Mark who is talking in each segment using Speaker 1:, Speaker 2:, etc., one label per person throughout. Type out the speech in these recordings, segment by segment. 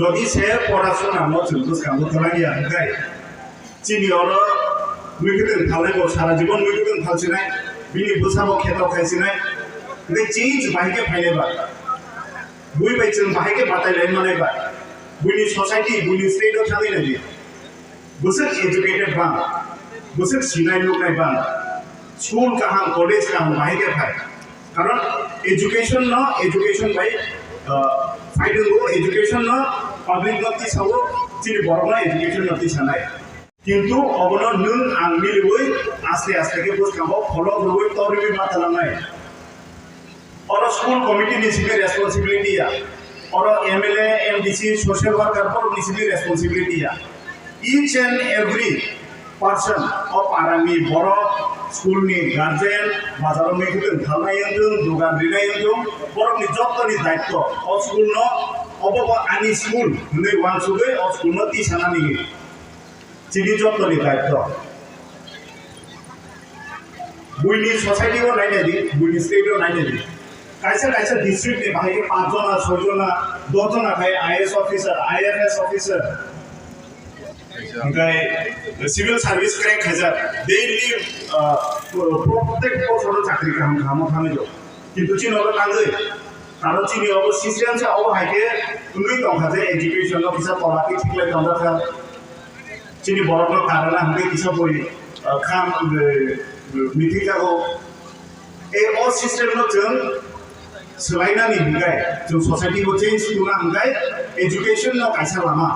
Speaker 1: যদি সে পড়াশোনা মজুর বুঝকামো তোলাগিয়া গাই চিনি অর মুইকুদিন ফালাইবো সারা জীবন মুইকুদিন ফালছি নাই বিনি বুঝাবো খেতাও খাইছি নাই কিন্তু চেঞ্জ বাহিকে ফাইলেবা বুই বাইছেন বাহিকে বাতাইলাই মানাইবা বুইনি সোসাইটি বুইনি স্টেটও থাকি নাকি বুঝছেন এডুকেটেড বান বুঝছেন সিনাই লোক নাই বান স্কুল কাহাম কলেজ কাহাম বাহিকে ফাই কারণ এডুকেশন ন এডুকেশন বাই ফাইদেंगो एजुकेशन न पब्लिक नति सावो चिनि बरना एजुकेशन नति सानाय किंतु अबनो नों आं मिलुय आस्ते आस्ते के बुझकामो फलो होय तोरबि माथालांनाय और स्कूल कमिटी निसिबि रेस्पॉन्सिबिलिटी या और एमएलए एमडीसी सोशल वर्कर पर निसिबि रेस्पॉन्सिबिलिटी या each and every person of आरामी बरो स्कूल नि गार्जियन बाजाराव मेखुन थालनायजों दुगान दिनायजों बरनि जत्तनि दायित्व अ स्कूल न अबब आनि स्कूल नै वानसुगै अ स्कूल न तिसानानि चिनि जत्तनि दायित्व बुइनि सोसाइटीव नायनायदि बुइनि स्टेटव नायनायदि कायसा कायसा डिस्ट्रिक्ट नि बाहाय 5 जना 6 जना 10 जना खाय आईएएस ऑफिसर आईएफएस ऑफिसर ओमफ्राय सिविल सार्भिस क्रैक हाजार डेली प्रत्येक बছর চাকরি কাম খামো খামিলো কিন্তু চিনলো কাজে কারণ চিনি অব সিস্টেম সে অব হাইকে তুমি দংখাজে এডুকেশন অফিসার তলাকি ঠিকলে দংখা চিনি বড় কারণে হামকে কিছু বই খাম মিটিং जागो এই অ সিস্টেম ন जों सोलायनानै हिंगाय जों सोसाइटीखौ चेन्ज खालामना हिंगाय एडुकेशन न कायसा लामा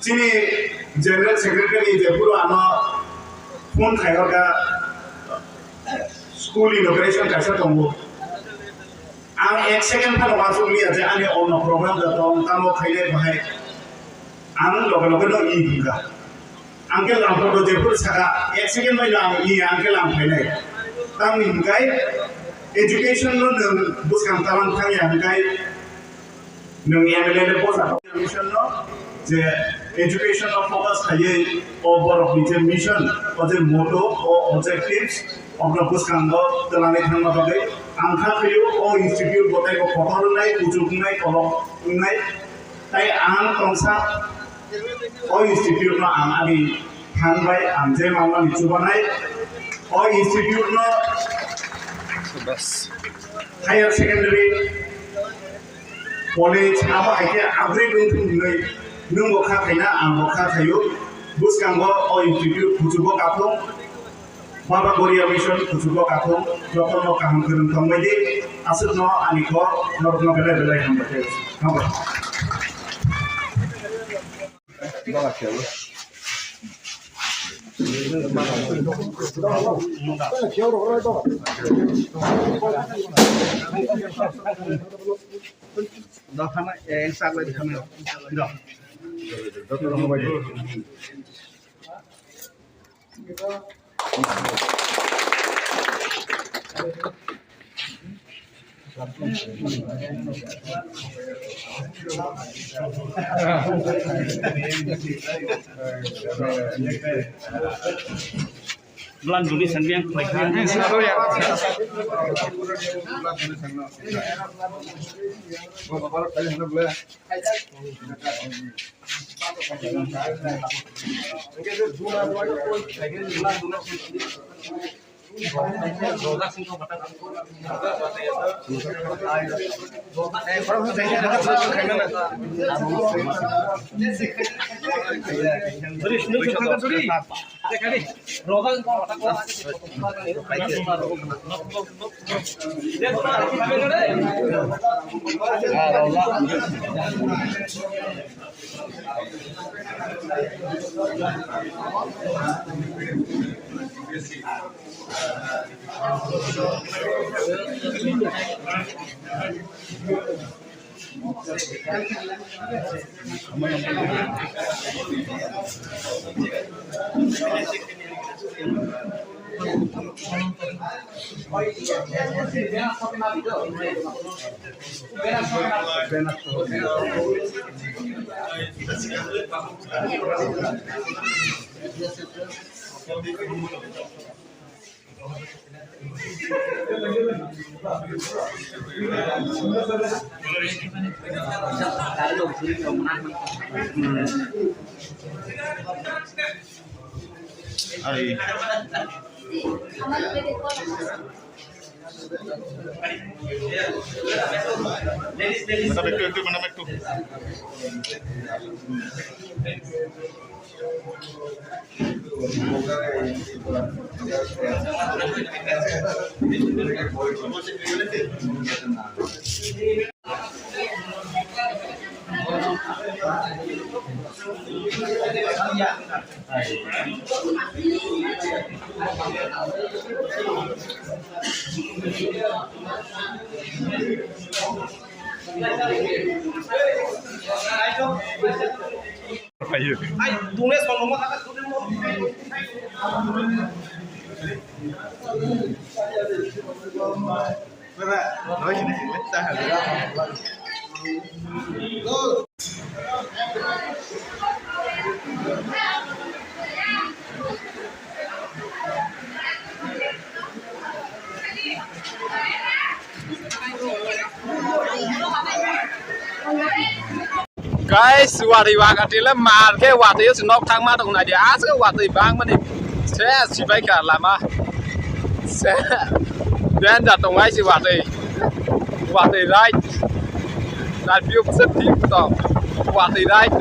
Speaker 1: चिनी जनरल सेक्रेटरी जेपुरो आनो फोन खायरगा स्कूल इनॉग्रेशन कैसा दंगो आं 1 सेकेंड फानो मासुलिया जे आनि अन प्रोग्राम दं तामो खायले बाहाय आं लगे लगे न इ हिंगा आंके लांफोर जेपुर सागा 1 सेकेंड बाय लां इ आंके लांफायनाय ताम हिंगाय एजुकेशन न बुसकाम तालां थांया हिंगाय नों एमएलए ने बसा मिशन न जे एजुकेशन ऑफ फोकस खाये ओवर ऑफ द मिशन और जे मोटो और ऑब्जेक्टिव्स अपना बुसकांग तलाने थांना बागै आंखा खयो ओ इंस्टीट्यूट गताय को फखरनाय उजुगनाय कलमनाय ताय आं तंसा ओ इंस्टीट्यूट न आं आनि थांबाय आं जे मावना निचुबानाय ओ इंस्टीट्यूट न बस हायर सेकेंडरी कॉलेज आबा हायके आपग्रेड उनथुनै नों बखा खायना आं बखा खायो बुसकांग अ इंस्टीट्यूट खुजुबो गाथों बाबा गरिया मिशन खुजुबो गाथों जतन काहाम गोरों थांबायदि आसुर न आनिखौ नरन बेले बेले हामबाय हामबाय बाबा खेलो दखाना एक साग ले दिखाने दो Doctor Mobail. Bulan Juli sendiri mereka. Ay. Mana একটু Ayo.
Speaker 2: Ay, tulis kalau mau kata tulis mau.
Speaker 1: Berat. Nói gì này ta hả?
Speaker 3: Guys, wati wakatile mar ke wati yo sinok thang ma tong na dia as ke wati bang ma ni se si bai ka lama se dan da tong ai si wati right that view rất deep to wati right